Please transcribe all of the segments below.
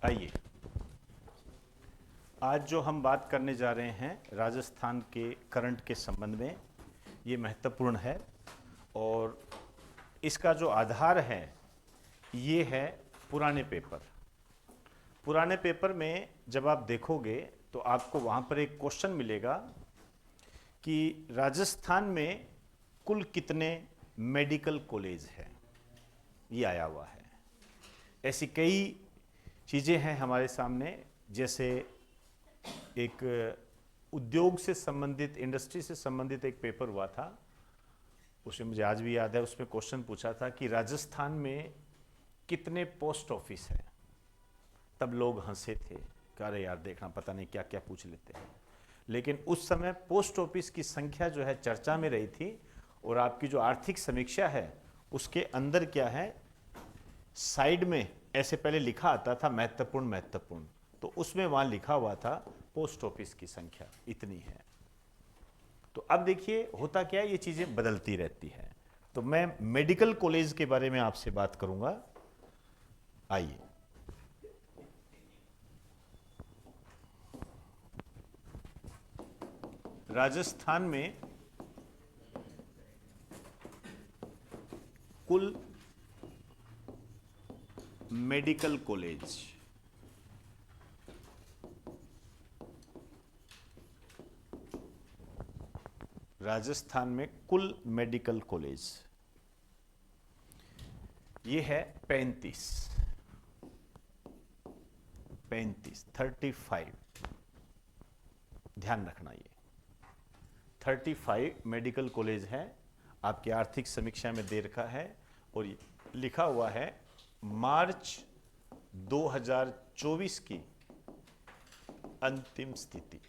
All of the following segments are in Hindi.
आइए, आज जो हम बात करने जा रहे हैं राजस्थान के करंट के संबंध में, ये महत्वपूर्ण है। और इसका जो आधार है ये है पुराने पेपर। पुराने पेपर में जब आप देखोगे तो आपको वहाँ पर एक क्वेश्चन मिलेगा कि राजस्थान में कुल कितने मेडिकल कॉलेज हैं, ये आया हुआ है। ऐसी कई चीज़ें हैं हमारे सामने, जैसे एक उद्योग से संबंधित, इंडस्ट्री से संबंधित एक पेपर हुआ था, उसे मुझे आज भी याद है। उसमें क्वेश्चन पूछा था कि राजस्थान में कितने पोस्ट ऑफिस हैं। तब लोग हंसे थे कि अरे यार देखना, पता नहीं क्या क्या पूछ लेते हैं। लेकिन उस समय पोस्ट ऑफिस की संख्या जो है चर्चा में रही थी। और आपकी जो आर्थिक समीक्षा है उसके अंदर क्या है, साइड में ऐसे पहले लिखा आता था महत्वपूर्ण महत्वपूर्ण, तो उसमें वहाँ लिखा हुआ था पोस्ट ऑफिस की संख्या इतनी है। तो अब देखिए होता क्या है, ये चीज़ें बदलती रहती है। तो मैं मेडिकल कॉलेज के बारे में आपसे बात करूंगा। आइए, राजस्थान में कुल मेडिकल कॉलेज, राजस्थान में कुल मेडिकल कॉलेज ये है 35, 35 ध्यान रखना, ये 35 मेडिकल कॉलेज है। आपकी आर्थिक समीक्षा में दे रखा है और ये लिखा हुआ है मार्च 2024 की अंतिम स्थिति,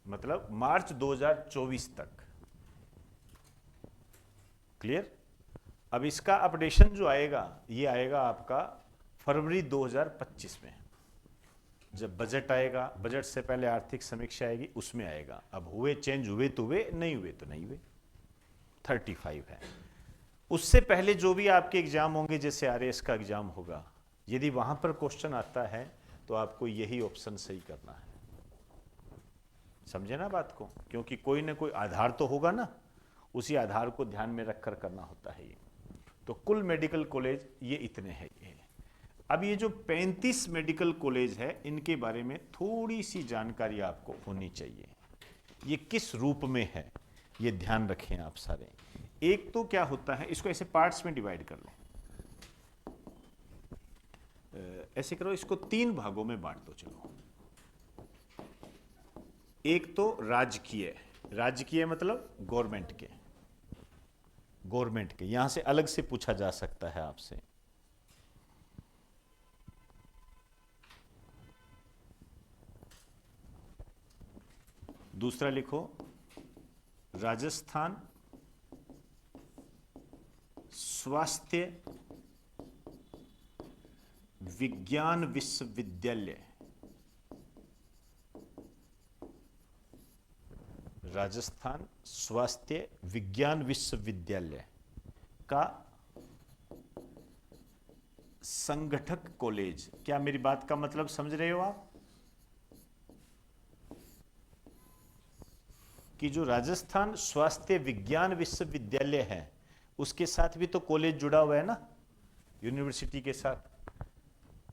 मतलब मार्च 2024 तक। क्लियर? अब इसका अपडेशन जो आएगा ये आएगा आपका फरवरी 2025 में, जब बजट आएगा। बजट से पहले आर्थिक समीक्षा आएगी, उसमें आएगा। अब हुए चेंज, हुए तो हुए, नहीं हुए तो नहीं हुए। 35 है। उससे पहले जो भी आपके एग्जाम होंगे, जैसे आरएएस का एग्जाम होगा, यदि वहां पर क्वेश्चन आता है तो आपको यही ऑप्शन सही करना है। समझे ना बात को? क्योंकि कोई ना कोई आधार तो होगा ना, उसी आधार को ध्यान में रखकर करना होता है ये। तो कुल मेडिकल कॉलेज ये इतने हैं। ये अब ये जो 35 मेडिकल कॉलेज है, इनके बारे में थोड़ी सी जानकारी आपको होनी चाहिए। ये किस रूप में है ये ध्यान रखें आप सारे। एक तो क्या होता है, इसको ऐसे पार्ट्स में डिवाइड कर लो, ऐसे करो, इसको 3 भागों में बांट दो। चलो, एक तो राजकीय, राजकीय मतलब गवर्नमेंट के, गवर्नमेंट के, यहां से अलग से पूछा जा सकता है आपसे। दूसरा लिखो राजस्थान स्वास्थ्य विज्ञान विश्वविद्यालय, राजस्थान स्वास्थ्य विज्ञान विश्वविद्यालय का संगठक कॉलेज। क्या मेरी बात का मतलब समझ रहे हो आप? कि जो राजस्थान स्वास्थ्य विज्ञान विश्वविद्यालय है उसके साथ भी तो कॉलेज जुड़ा हुआ है ना, यूनिवर्सिटी के साथ,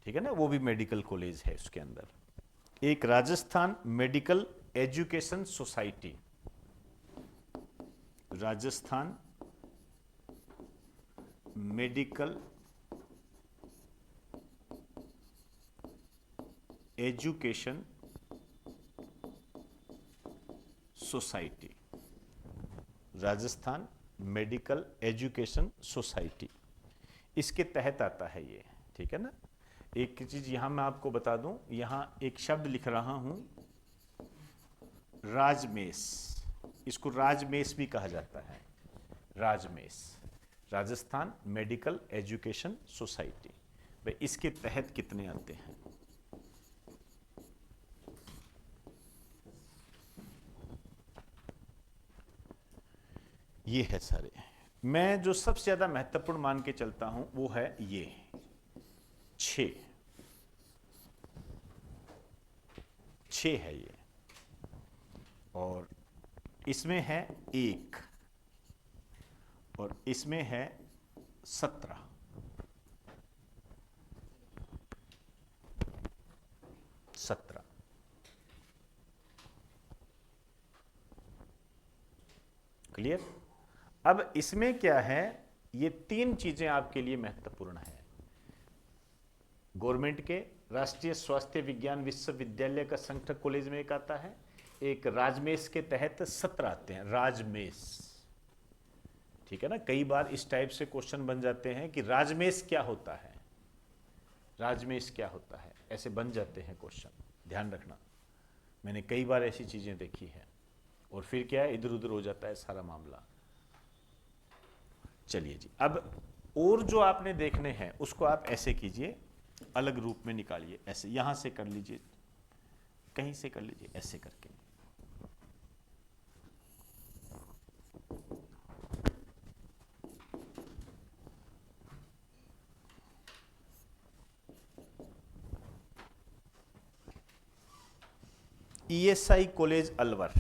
ठीक है ना, वो भी मेडिकल कॉलेज है उसके अंदर। एक Rajasthan medical education society, Rajasthan medical education society, Rajasthan medical education society, इसके तहत आता है ये, ठीक है ना। एक चीज यहां मैं आपको बता दूं, यहां एक शब्द लिख रहा हूं राजमेस, इसको राजमेस भी कहा जाता है, राजमेस, राजस्थान मेडिकल एजुकेशन सोसाइटी। भाई इसके तहत कितने आते हैं? ये है सारे मैं जो सबसे ज्यादा महत्वपूर्ण मान के चलता हूं वो है ये 6 है ये, और इसमें है 1 और इसमें है 17। क्लियर? अब इसमें क्या है, ये 3 चीजें आपके लिए महत्वपूर्ण है। गवर्नमेंट के राष्ट्रीय स्वास्थ्य विज्ञान विश्वविद्यालय का संगठन कॉलेज में एक आता है, एक राजमेश के तहत 17 आते हैं, राजमेश। ठीक है ना, कई बार इस टाइप से क्वेश्चन बन जाते हैं कि राजमेश क्या होता है, राजमेश क्या होता है, ऐसे बन जाते हैं क्वेश्चन, ध्यान रखना। मैंने कई बार ऐसी चीजें देखी है, और फिर क्या है, इधर उधर हो जाता है सारा मामला। चलिए जी, अब और जो आपने देखने हैं उसको आप ऐसे कीजिए, अलग रूप में निकालिए, ऐसे यहां से कर लीजिए, कहीं से कर लीजिए, ऐसे करके। ESI college Alwar,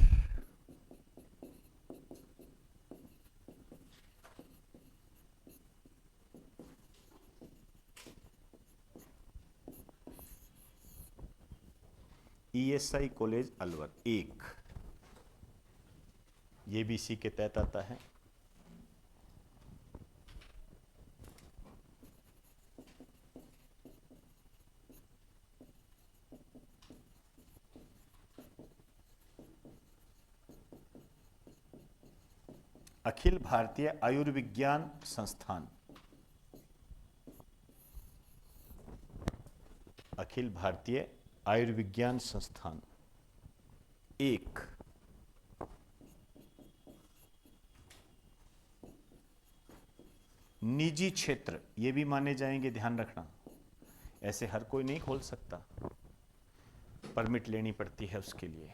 ESI college Alwar 1, ये भी इसी के तहत आता है। अखिल भारतीय आयुर्विज्ञान संस्थान, अखिल भारतीय आयुर्विज्ञान संस्थान 1, निजी क्षेत्र, ये भी माने जाएंगे, ध्यान रखना। ऐसे हर कोई नहीं खोल सकता, परमिट लेनी पड़ती है उसके लिए।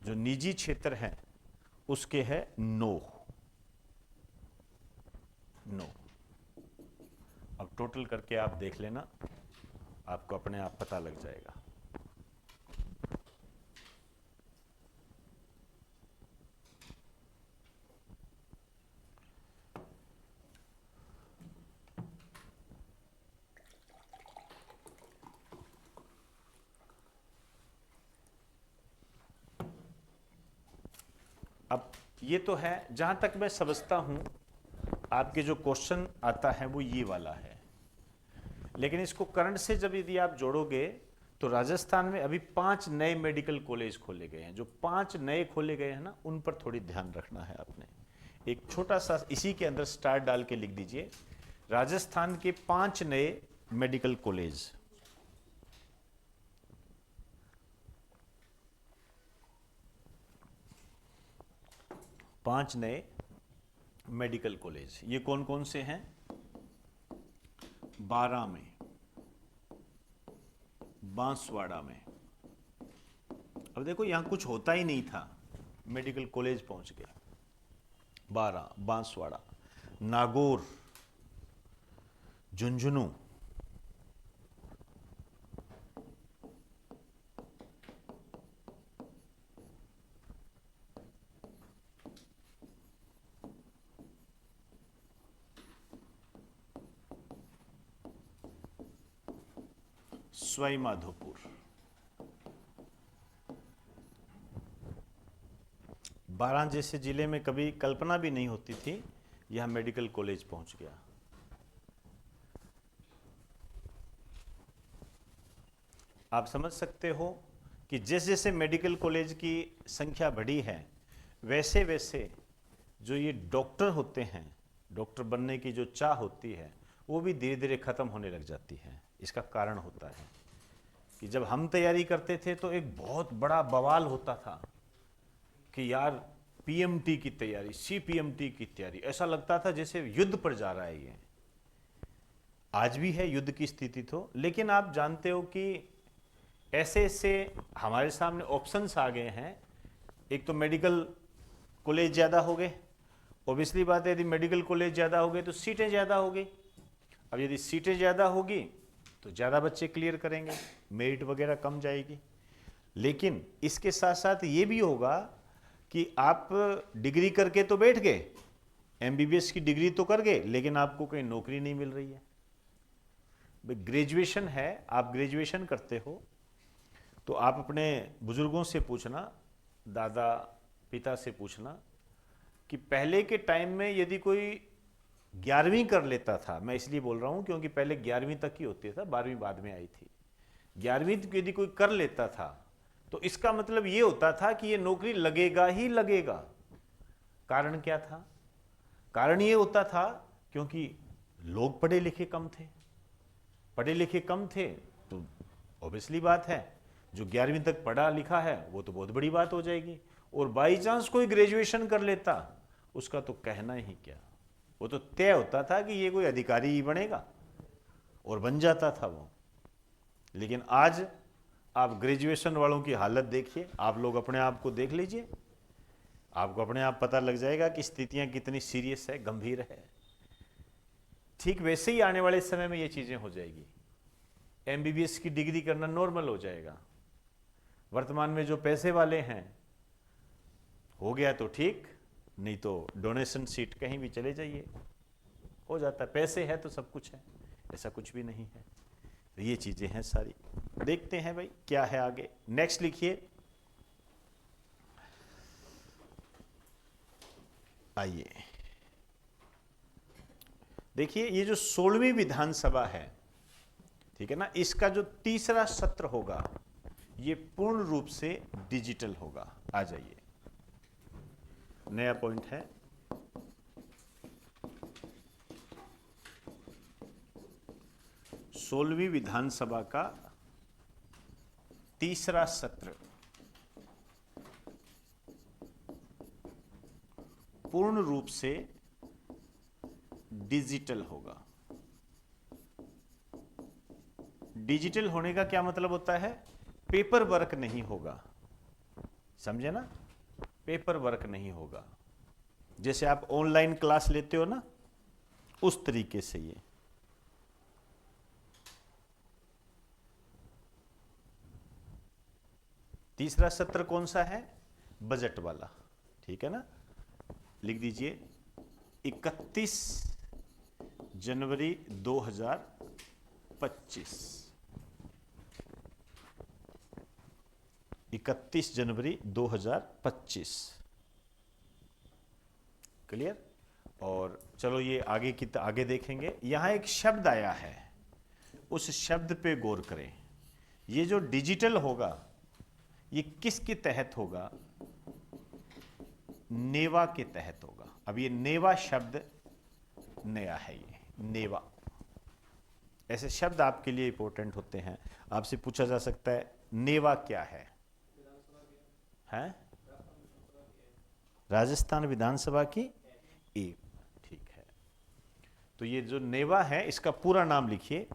जो निजी क्षेत्र है उसके है 9। अब टोटल करके आप देख लेना, आपको अपने आप पता लग जाएगा। अब ये तो है, जहां तक मैं समझता हूं आपके जो क्वेश्चन आता है वो ये वाला है, लेकिन इसको करंट से जब यदि आप जोड़ोगे तो राजस्थान में अभी 5 नए मेडिकल कॉलेज खोले गए हैं। जो 5 नए खोले गए हैं ना, उन पर थोड़ी ध्यान रखना है आपने। एक छोटा सा इसी के अंदर स्टार डाल के लिख दीजिए, राजस्थान के 5 नए मेडिकल कॉलेज। पांच नए मेडिकल कॉलेज, ये कौन कौन से हैं? 12 में, बांसवाड़ा में। अब देखो यहां कुछ होता ही नहीं था, मेडिकल कॉलेज पहुंच गए। 12 बांसवाड़ा, नागौर, झुंझुनू, सवाई माधोपुर। 12 जैसे जिले में कभी कल्पना भी नहीं होती थी, यह मेडिकल कॉलेज पहुंच गया। आप समझ सकते हो कि जैसे जैसे मेडिकल कॉलेज की संख्या बढ़ी है, वैसे वैसे जो ये डॉक्टर होते हैं, डॉक्टर बनने की जो चाह होती है, वो भी धीरे धीरे खत्म होने लग जाती है। इसका कारण होता है कि जब हम तैयारी करते थे तो एक बहुत बड़ा बवाल होता था कि यार पीएमटी की तैयारी, सीपीएमटी की तैयारी, ऐसा लगता था जैसे युद्ध पर जा रहा है ये। आज भी है युद्ध की स्थिति तो, लेकिन आप जानते हो कि ऐसे ऐसे हमारे सामने ऑप्शंस आ गए हैं। एक तो मेडिकल कॉलेज ज़्यादा हो गए, ऑब्वियसली बात है, यदि मेडिकल कॉलेज ज़्यादा हो गए तो सीटें ज़्यादा हो गई। अब यदि सीटें ज़्यादा होगी तो ज़्यादा बच्चे क्लियर करेंगे, मेरिट वगैरह कम जाएगी। लेकिन इसके साथ साथ ये भी होगा कि आप डिग्री करके तो बैठ गए, एमबीबीएस की डिग्री तो कर गए, लेकिन आपको कहीं नौकरी नहीं मिल रही है। भाई ग्रेजुएशन है, आप ग्रेजुएशन करते हो तो आप अपने बुजुर्गों से पूछना, दादा पिता से पूछना कि पहले के टाइम में यदि कोई 11वीं कर लेता था, मैं इसलिए बोल रहा हूँ क्योंकि पहले 11वीं तक ही होती था, 12वीं बाद में आई थी। 11वीं यदि कोई कर लेता था तो इसका मतलब ये होता था कि ये नौकरी लगेगा ही लगेगा। कारण क्या था? कारण ये होता था क्योंकि लोग पढ़े लिखे कम थे। पढ़े लिखे कम थे तो ऑब्वियसली बात है, जो 11वीं तक पढ़ा लिखा है वो तो बहुत बड़ी बात हो जाएगी। और बाई चांस कोई ग्रेजुएशन कर लेता, उसका तो कहना ही क्या, वो तो तय होता था कि ये कोई अधिकारी ही बनेगा, और बन जाता था वो। लेकिन आज आप ग्रेजुएशन वालों की हालत देखिए, आप लोग अपने आप को देख लीजिए, आपको अपने आप पता लग जाएगा कि स्थितियां कितनी सीरियस है, गंभीर है। ठीक वैसे ही आने वाले समय में ये चीजें हो जाएगी। एमबीबीएस की डिग्री करना नॉर्मल हो जाएगा। वर्तमान में जो पैसे वाले हैं, हो गया तो ठीक, नहीं तो डोनेशन सीट कहीं भी चले जाइए, हो जाता है। पैसे है तो सब कुछ है, ऐसा कुछ भी नहीं है। तो ये चीजें हैं सारी। देखते हैं भाई क्या है आगे। नेक्स्ट लिखिए, आइए देखिए, ये जो 16वीं विधानसभा है, ठीक है ना, इसका जो तीसरा सत्र होगा ये पूर्ण रूप से डिजिटल होगा। आ जाइए, नया पॉइंट है, सोलहवीं विधानसभा का तीसरा सत्र पूर्ण रूप से डिजिटल होगा। डिजिटल होने का क्या मतलब होता है? पेपर वर्क नहीं होगा, समझे ना? पेपर वर्क नहीं होगा। जैसे आप ऑनलाइन क्लास लेते हो ना, उस तरीके से ये। तीसरा सत्र कौन सा है? बजट वाला, ठीक है ना? लिख दीजिए 31 जनवरी 2025। 31 जनवरी 2025। क्लियर? और चलो ये आगे की आगे देखेंगे। यहां एक शब्द आया है, उस शब्द पे गौर करें। ये जो डिजिटल होगा ये किसके तहत होगा? नेवा के तहत होगा। अब ये नेवा शब्द नया है, ये नेवा। ऐसे शब्द आपके लिए इंपॉर्टेंट होते हैं। आपसे पूछा जा सकता है नेवा क्या है? हैं? राजस्थान विधानसभा की एक, ठीक है। तो ये जो नेवा है इसका पूरा नाम लिखिए,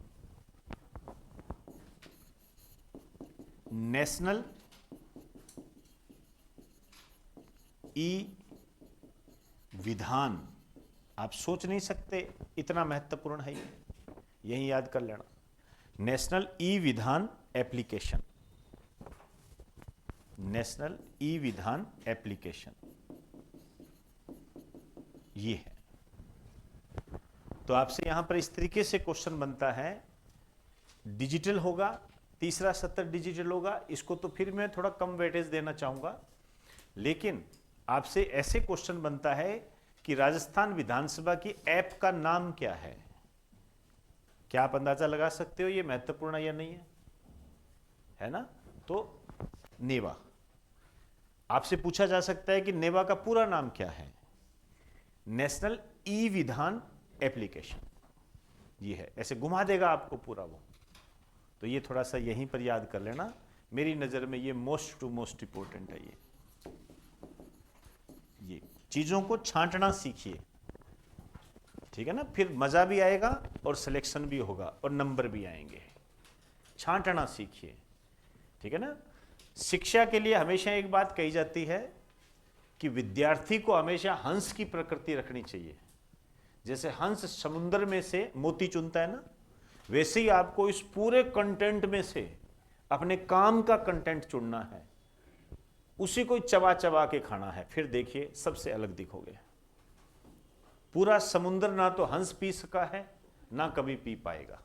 नेशनल ई विधान। आप सोच नहीं सकते इतना महत्वपूर्ण है ये, यही याद कर लेना। नेशनल ई विधान एप्लीकेशन, नेशनल ई विधान एप्लीकेशन ये है। तो आपसे यहां पर इस तरीके से क्वेश्चन बनता है, डिजिटल होगा, तीसरा सत्र डिजिटल होगा। इसको तो फिर मैं थोड़ा कम वेटेज देना चाहूंगा, लेकिन आपसे ऐसे क्वेश्चन बनता है कि राजस्थान विधानसभा की ऐप का नाम क्या है? क्या आप अंदाजा लगा सकते हो ये महत्वपूर्ण या नहीं है ना? तो नेवा आपसे पूछा जा सकता है कि नेवा का पूरा नाम क्या है? नेशनल ई विधान एप्लीकेशन ये है। ऐसे घुमा देगा आपको पूरा वो। तो ये थोड़ा सा यहीं पर याद कर लेना, मेरी नजर में ये मोस्ट टू मोस्ट इंपॉर्टेंट है। ये चीजों को छांटना सीखिए, ठीक है ना? फिर मजा भी आएगा और सिलेक्शन भी होगा और नंबर भी आएंगे। छांटना सीखिए, ठीक है ना? शिक्षा के लिए हमेशा एक बात कही जाती है कि विद्यार्थी को हमेशा हंस की प्रकृति रखनी चाहिए। जैसे हंस समुद्र में से मोती चुनता है ना, वैसे ही आपको इस पूरे कंटेंट में से अपने काम का कंटेंट चुनना है, उसी को चबा चबा के खाना है। फिर देखिए सबसे अलग दिखोगे। पूरा समुद्र ना तो हंस पी सका है, ना कभी पी पाएगा।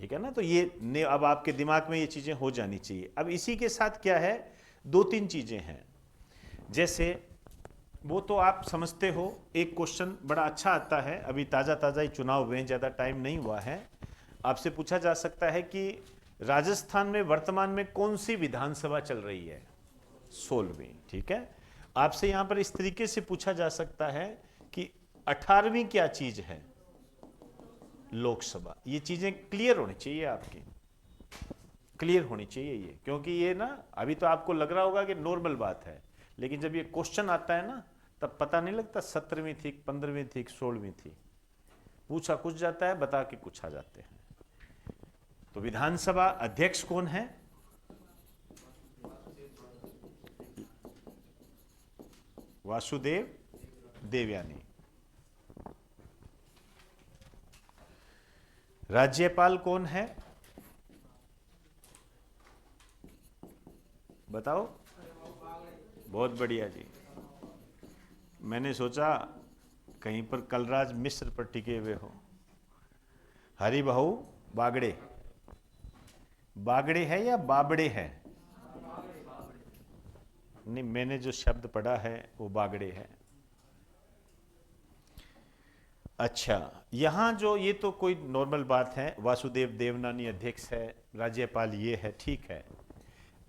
ठीक है ना। तो ये अब आपके दिमाग में ये चीजें हो जानी चाहिए। अब इसी के साथ क्या है, दो तीन चीजें हैं। जैसे वो तो आप समझते हो, एक क्वेश्चन बड़ा अच्छा आता है, अभी ताजा ताजा ही चुनाव हुए हैं, ज्यादा टाइम नहीं हुआ है। आपसे पूछा जा सकता है कि राजस्थान में वर्तमान में कौन सी विधानसभा चल रही है? 16वीं। ठीक है। आपसे यहां पर इस तरीके से पूछा जा सकता है कि 18वीं क्या चीज है? लोकसभा। ये चीजें क्लियर होनी चाहिए, आपकी क्लियर होनी चाहिए ये, क्योंकि ये ना अभी तो आपको लग रहा होगा कि नॉर्मल बात है, लेकिन जब ये क्वेश्चन आता है ना तब पता नहीं लगता 17वीं थी, 15वीं थी, 16वीं थी। पूछा कुछ जाता है, बता के कुछ आ जाते हैं। तो विधानसभा अध्यक्ष कौन है? वासुदेव देवयानी। राज्यपाल कौन है? बताओ। बहुत बढ़िया जी। मैंने सोचा कहीं पर कलराज मिश्र पर टिके हुए हो। हरिभाऊ बागड़े। बागड़े है या बाबड़े है? नहीं, मैंने जो शब्द पढ़ा है वो बागड़े है। अच्छा, यहां जो ये तो कोई नॉर्मल बात है, वासुदेव देवनानी अध्यक्ष है, राज्यपाल ये है, ठीक है।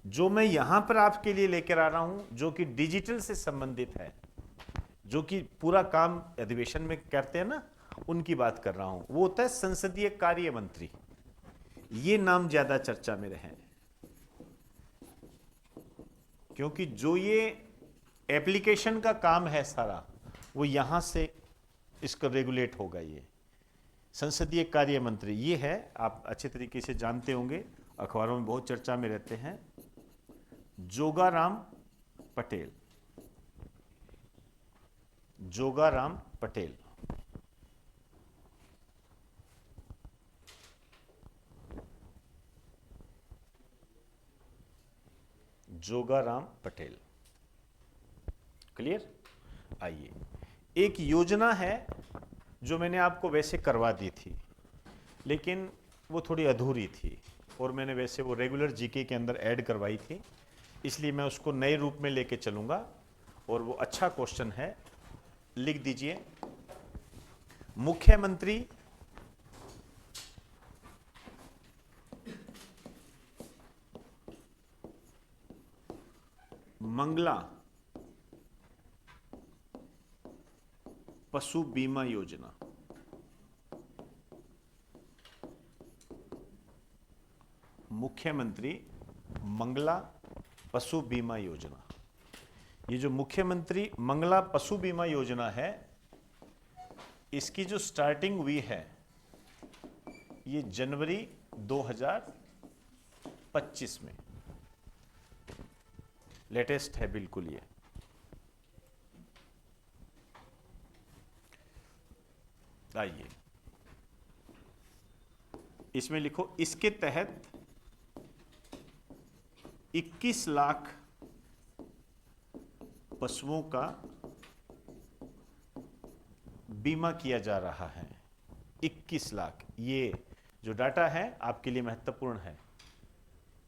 जो मैं यहां पर आपके लिए लेकर आ रहा हूं, जो कि डिजिटल से संबंधित है, जो कि पूरा काम अधिवेशन में करते हैं ना, उनकी बात कर रहा हूं। वो होता है संसदीय कार्य मंत्री। ये नाम ज्यादा चर्चा में रहे, क्योंकि जो ये एप्लीकेशन का काम है सारा, वो यहां से इसका रेगुलेट होगा। ये संसदीय कार्य मंत्री ये है, आप अच्छे तरीके से जानते होंगे, अखबारों में बहुत चर्चा में रहते हैं, जोगाराम पटेल। जोगाराम पटेल। जोगाराम पटेल। क्लियर? आइए, एक योजना है जो मैंने आपको वैसे करवा दी थी, लेकिन वो थोड़ी अधूरी थी, और मैंने वैसे वो रेगुलर जीके के अंदर ऐड करवाई थी, इसलिए मैं उसको नए रूप में लेके चलूंगा। और वो अच्छा क्वेश्चन है, लिख दीजिए। मुख्यमंत्री मंगला पशु बीमा योजना। मुख्यमंत्री मंगला पशु बीमा योजना। ये जो मुख्यमंत्री मंगला पशु बीमा योजना है, इसकी जो स्टार्टिंग हुई है ये जनवरी 2025 में, लेटेस्ट है बिल्कुल ये। आइए, इसमें लिखो, इसके तहत 21 लाख पशुओं का बीमा किया जा रहा है। 21 लाख, ये जो डाटा है आपके लिए महत्वपूर्ण है।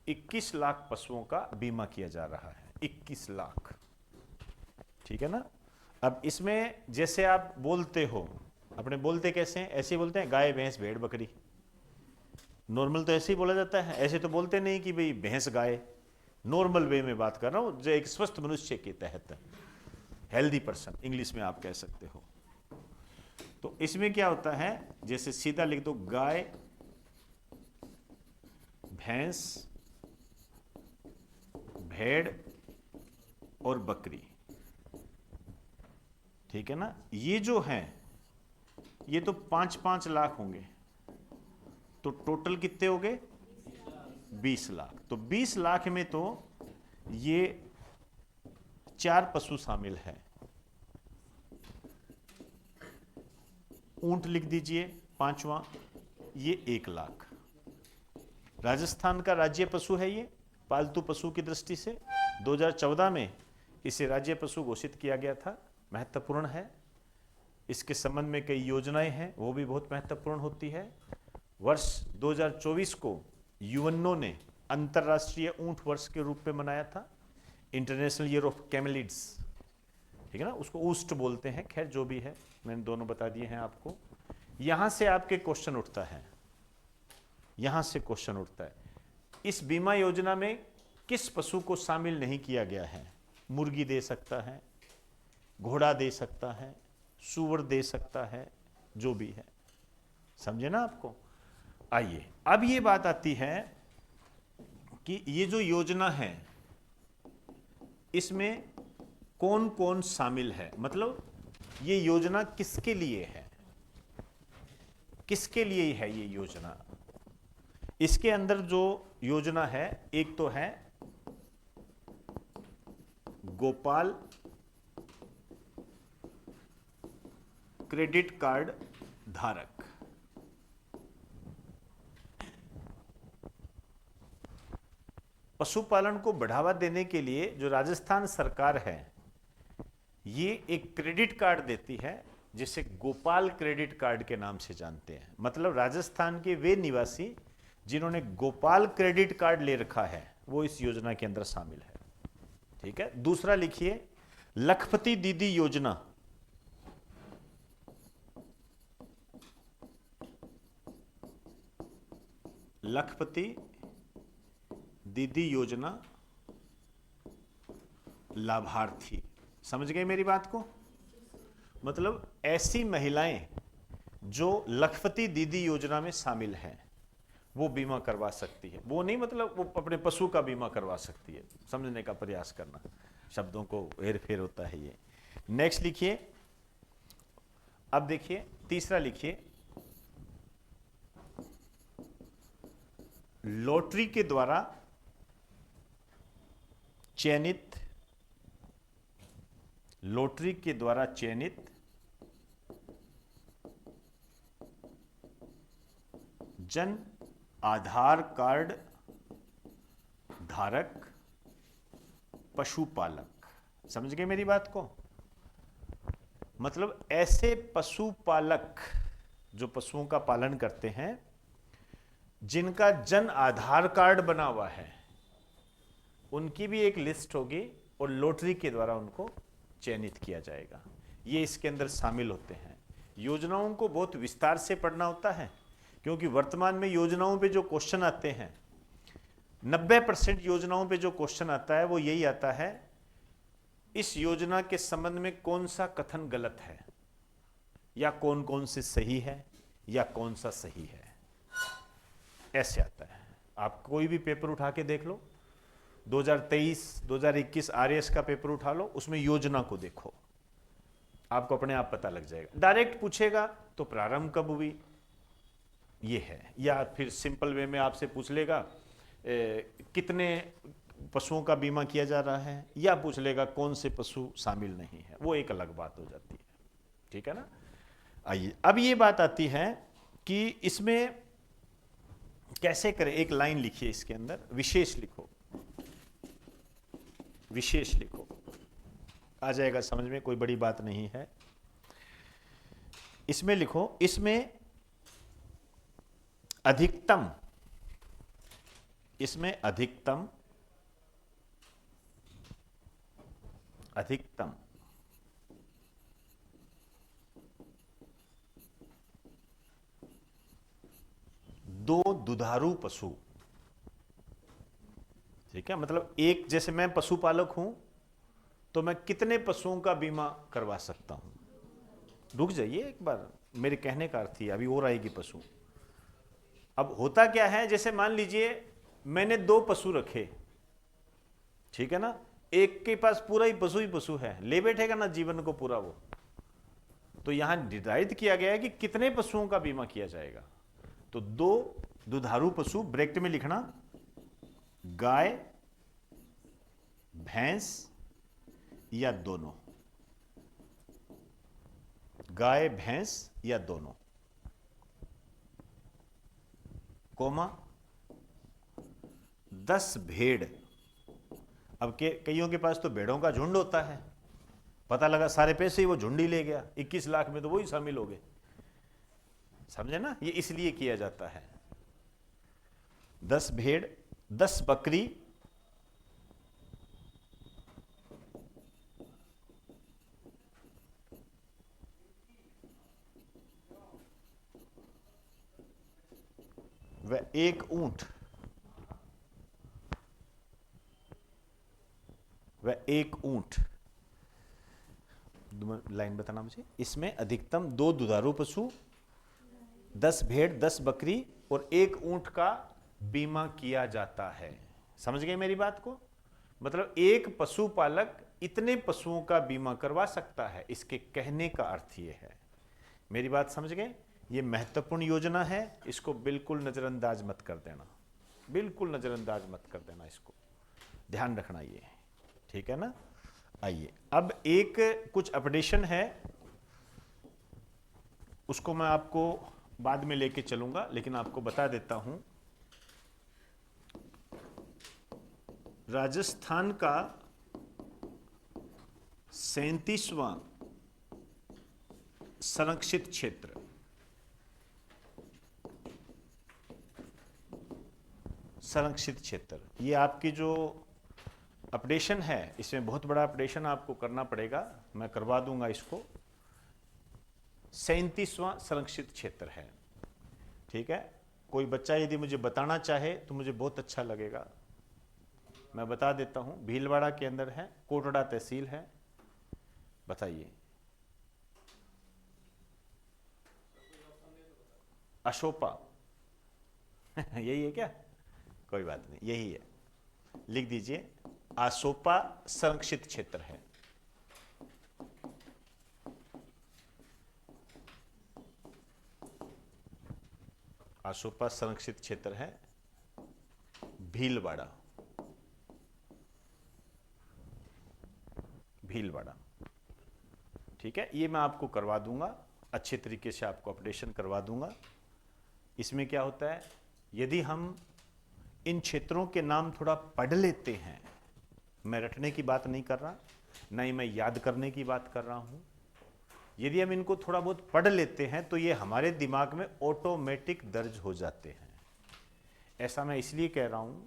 21 लाख पशुओं का बीमा किया जा रहा है। 21 लाख, ठीक है ना। अब इसमें जैसे आप बोलते हो, अपने बोलते कैसे हैं? ऐसे बोलते हैं गाय भैंस भेड़ बकरी। नॉर्मल तो ऐसे ही बोला जाता है, ऐसे तो बोलते नहीं कि भाई भैंस गाय। नॉर्मल वे में बात कर रहा हूं, जो एक स्वस्थ मनुष्य के तहत, हेल्दी पर्सन इंग्लिश में आप कह सकते हो। तो इसमें क्या होता है, जैसे सीधा लिख दो, गाय भैंस भेड़ और बकरी, ठीक है ना। ये जो है ये तो 5-5 लाख होंगे, तो टोटल कितने हो गए? 20 लाख। तो 20 लाख में तो ये 4 पशु शामिल है। ऊंट लिख दीजिए 5वां, ये 1 लाख। राजस्थान का राज्य पशु है ये, पालतू पशु की दृष्टि से 2014 में इसे राज्य पशु घोषित किया गया था, महत्वपूर्ण है। इसके संबंध में कई योजनाएं हैं, वो भी बहुत महत्वपूर्ण होती है। वर्ष 2024 को यूएनओ ने अंतर्राष्ट्रीय ऊंट वर्ष के रूप में मनाया था, इंटरनेशनल ईयर ऑफ कैमेलिड्स, ठीक है ना, उसको ऊस्ट बोलते हैं। खैर जो भी है, मैंने दोनों बता दिए हैं आपको। यहां से आपके क्वेश्चन उठता है, यहां से क्वेश्चन उठता है, इस बीमा योजना में किस पशु को शामिल नहीं किया गया है? मुर्गी दे सकता है, घोड़ा दे सकता है, सूअर दे सकता है, जो भी है, समझे ना आपको। आइए अब ये बात आती है कि ये जो योजना है इसमें कौन कौन शामिल है, मतलब ये योजना किसके लिए है, किसके लिए है ये योजना। इसके अंदर जो योजना है, एक तो है गोपाल क्रेडिट कार्ड धारक। पशुपालन को बढ़ावा देने के लिए जो राजस्थान सरकार है ये एक क्रेडिट कार्ड देती है जिसे गोपाल क्रेडिट कार्ड के नाम से जानते हैं। मतलब राजस्थान के वे निवासी जिन्होंने गोपाल क्रेडिट कार्ड ले रखा है वो इस योजना के अंदर शामिल है, ठीक है। दूसरा लिखिए लखपति दीदी योजना। लखपति दीदी योजना लाभार्थी, समझ गए मेरी बात को। मतलब ऐसी महिलाएं जो लखपति दीदी योजना में शामिल हैं वो बीमा करवा सकती है। वो नहीं मतलब वो अपने पशु का बीमा करवा सकती है, समझने का प्रयास करना, शब्दों को हेर फेर होता है ये। नेक्स्ट लिखिए, अब देखिए तीसरा लिखिए लॉटरी के द्वारा चयनित, लॉटरी के द्वारा चयनित जन आधार कार्ड धारक पशुपालक। समझ गए मेरी बात को। मतलब ऐसे पशुपालक जो पशुओं का पालन करते हैं जिनका जन आधार कार्ड बना हुआ है उनकी भी एक लिस्ट होगी और लॉटरी के द्वारा उनको चयनित किया जाएगा। ये इसके अंदर शामिल होते हैं। योजनाओं को बहुत विस्तार से पढ़ना होता है क्योंकि वर्तमान में योजनाओं पे जो क्वेश्चन आते हैं 90% योजनाओं पे जो क्वेश्चन आता है वो यही आता है, इस योजना के संबंध में कौन सा कथन गलत है या कौन कौन से सही है या कौन सा सही है, ऐसे आता है। आप कोई भी पेपर उठा के देख लो, 2023 2021 आरएएस का पेपर उठा लो, उसमें योजना को देखो, आपको अपने आप पता लग जाएगा। डायरेक्ट पूछेगा तो प्रारंभ कब हुई ये है, या फिर सिंपल वे में आपसे पूछ लेगा कितने पशुओं का बीमा किया जा रहा है, या पूछ लेगा कौन से पशु शामिल नहीं है, वो एक अलग बात हो जाती है, ठीक है ना। आइए अब ये बात आती है कि इसमें कैसे करें। एक लाइन लिखिए इसके अंदर, विशेष लिखो, विशेष लिखो, आ जाएगा समझ में, कोई बड़ी बात नहीं है। इसमें लिखो, इसमें अधिकतम, इसमें अधिकतम, अधिकतम 2 दुधारू पशु, ठीक है। मतलब एक, जैसे मैं पशुपालक हूं तो मैं कितने पशुओं का बीमा करवा सकता हूं। रुक जाइए एक बार, मेरे कहने का अर्थ ही अभी और आएगी पशु। अब होता क्या है, जैसे मान लीजिए मैंने 2 पशु रखे, ठीक है ना, एक के पास पूरा ही पशु है, ले बैठेगा ना जीवन को पूरा वो। तो यहां निर्धारित किया गया है कि कितने पशुओं का बीमा किया जाएगा। तो 2 दुधारू पशु, ब्रैकेट में लिखना गाय, भैंस या दोनों, गाय भैंस या दोनों, कोमा 10 भेड़। अब के कईयों के पास तो भेड़ों का झुंड होता है, पता लगा सारे पैसे ही वो झुंड ही ले गया, 21 लाख में तो वही शामिल हो गए। समझे ना, ये इसलिए किया जाता है। 10 भेड़, 10 बकरी, व 1 ऊंट, व 1 ऊंट। लाइन बताना मुझे। इसमें अधिकतम 2 दुधारू पशु, 10 भेड़, 10 बकरी और 1 ऊंट का बीमा किया जाता है। समझ गए मेरी बात को? मतलब एक पशुपालक इतने पशुओं का बीमा करवा सकता है, इसके कहने का अर्थ ये है। मेरी बात समझ गए? ये महत्वपूर्ण योजना है, इसको बिल्कुल नजरअंदाज मत कर देना, बिल्कुल नजरअंदाज मत कर देना, इसको ध्यान रखना ये, ठीक है ना। आइए अब एक कुछ अपडेशन है, उसको मैं आपको बाद में लेके चलूंगा, लेकिन आपको बता देता हूं। राजस्थान का 37वां संरक्षित क्षेत्र, संरक्षित क्षेत्र, ये आपकी जो अपडेशन है, इसमें बहुत बड़ा अपडेशन आपको करना पड़ेगा, मैं करवा दूंगा इसको। 37वां संरक्षित क्षेत्र है, ठीक है। कोई बच्चा यदि मुझे बताना चाहे तो मुझे बहुत अच्छा लगेगा, मैं बता देता हूं। भीलवाड़ा के अंदर है, कोटड़ा तहसील है, बताइए। अशोपा यही है क्या? कोई बात नहीं, यही है, लिख दीजिए। आसोपा संरक्षित क्षेत्र है। आसोपा संरक्षित क्षेत्र है, भीलवाड़ा, भीलवाड़ा, ठीक है। ये मैं आपको करवा दूंगा, अच्छे तरीके से आपको अपडेशन करवा दूंगा। इसमें क्या होता है, यदि हम इन क्षेत्रों के नाम थोड़ा पढ़ लेते हैं, मैं रटने की बात नहीं कर रहा, ना ही मैं याद करने की बात कर रहा हूं, यदि हम इनको थोड़ा बहुत पढ़ लेते हैं तो ये हमारे दिमाग में ऑटोमेटिक दर्ज हो जाते हैं। ऐसा मैं इसलिए कह रहा हूं,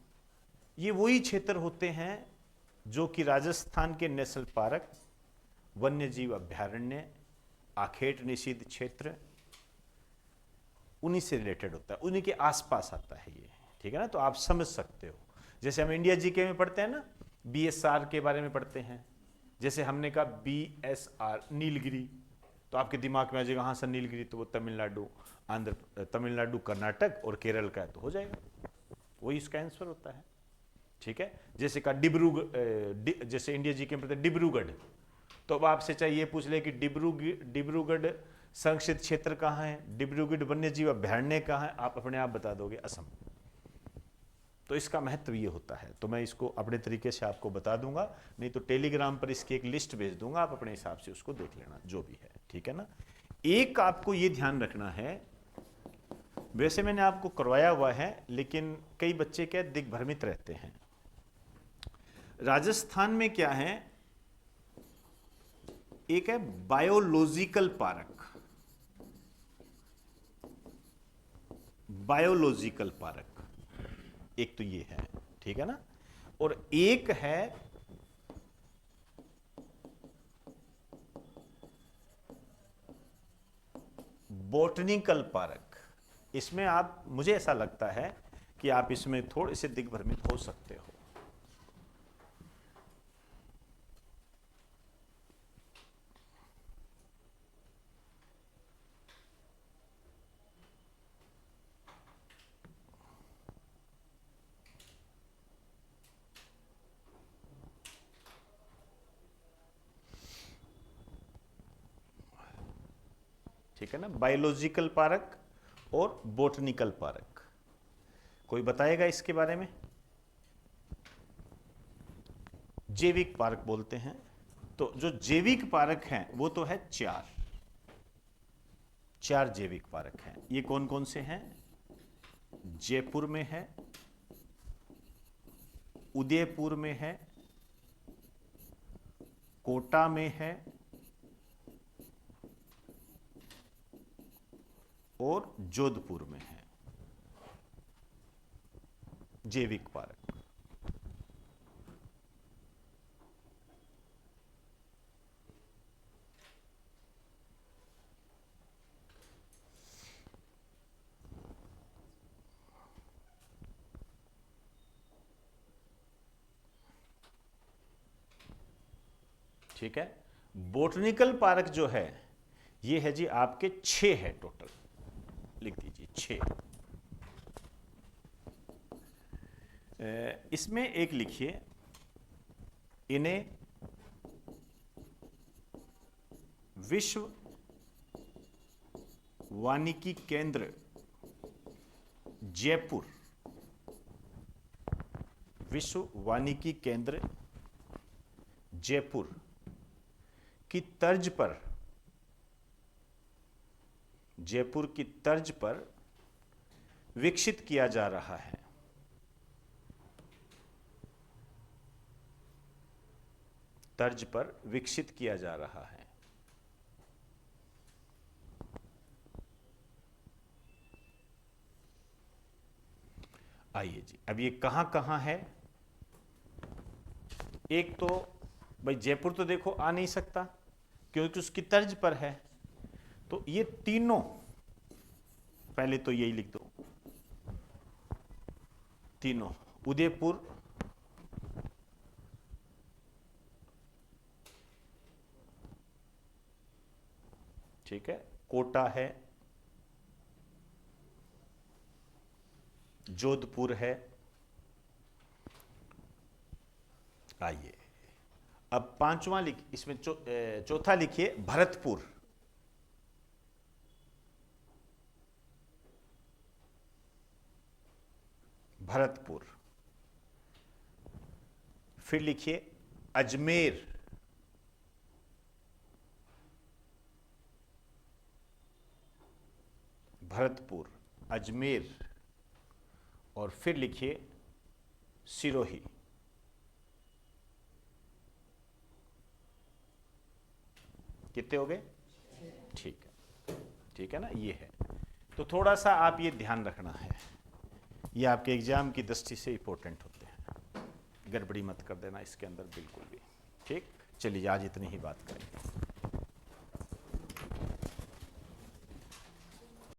ये वही क्षेत्र होते हैं जो कि राजस्थान के नेशनल पार्क, वन्यजीव अभ्यारण्य, आखेट निषिद्ध क्षेत्र, उन्हीं से रिलेटेड होता है, उन्हीं के आसपास आता है ये, ठीक है ना। तो आप समझ सकते हो, जैसे हम इंडिया जीके में पढ़ते हैं ना, बीएसआर के बारे में पढ़ते हैं, जैसे हमने कहा बीएसआर नीलगिरी, तो आपके दिमाग में आ जाएगा हाँ सर नीलगिरी तो वो तमिलनाडु, तमिलनाडु, कर्नाटक और केरल का है, तो हो जाएगा, वही इसका आंसर होता है, ठीक है। जैसे कहा डिब्रूगढ़, जैसे इंडिया जीके में पढ़ते हैं डिब्रूगढ़, तो अब आपसे चाहिए पूछ ले कि डिब्रूगढ़ संरक्षित क्षेत्र कहाँ है, डिब्रूगढ़ वन्यजीव अभ्यारण्य कहाँ है, आप अपने आप बता दोगे असम। तो इसका महत्व ये होता है, तो मैं इसको अपने तरीके से आपको बता दूंगा, नहीं तो टेलीग्राम पर इसकी एक लिस्ट भेज दूंगा, आप अपने हिसाब से उसको देख लेना जो भी है, ठीक है ना। एक आपको ये ध्यान रखना है, वैसे मैंने आपको करवाया हुआ है, लेकिन कई बच्चे क्या दिग्भ्रमित रहते हैं। राजस्थान में क्या है, एक है बायोलॉजिकल पार्क, बायोलॉजिकल पार्क, एक तो ये है, ठीक है ना, और एक है बॉटनिकल पार्क। इसमें आप, मुझे ऐसा लगता है कि आप इसमें थोड़े से दिग्भ्रमित हो सकते हो। ठीक है ना, बायोलॉजिकल पार्क और बॉटनिकल पार्क। कोई बताएगा इसके बारे में? जैविक पार्क बोलते हैं, तो जो जैविक पारक हैं वो तो है चार जैविक पारक हैं। ये कौन कौन से हैं? जयपुर में है, उदयपुर में है, कोटा में है और जोधपुर में है जैविक पारक। ठीक है। बोटनिकल पार्क जो है ये है जी आपके 6 है टोटल, लिख दीजिए 6। इसमें एक लिखिए, इन्हें विश्व वानिकी केंद्र जयपुर, विश्व वानिकी केंद्र जयपुर की तर्ज पर, जयपुर की तर्ज पर विकसित किया जा रहा है। तर्ज पर विकसित किया जा रहा है। आइए जी, अब ये कहां कहां है? एक तो भाई जयपुर तो देखो आ नहीं सकता क्योंकि उसकी तर्ज पर है, तो ये तीनों पहले तो यही लिख दो, तीनों उदयपुर, ठीक है, कोटा है, जोधपुर है। आइए अब पांचवा इसमें चौथा लिखिए भरतपुर, भरतपुर। फिर लिखिए अजमेर, भरतपुर अजमेर। और फिर लिखिए सिरोही। कितने हो गए? ठीक है ना, ये है। तो थोड़ा सा आप ये ध्यान रखना है, ये आपके एग्जाम की दृष्टि से इंपॉर्टेंट होते हैं, गड़बड़ी मत कर देना इसके अंदर बिल्कुल भी। ठीक, चलिए आज इतनी ही बात करेंगे।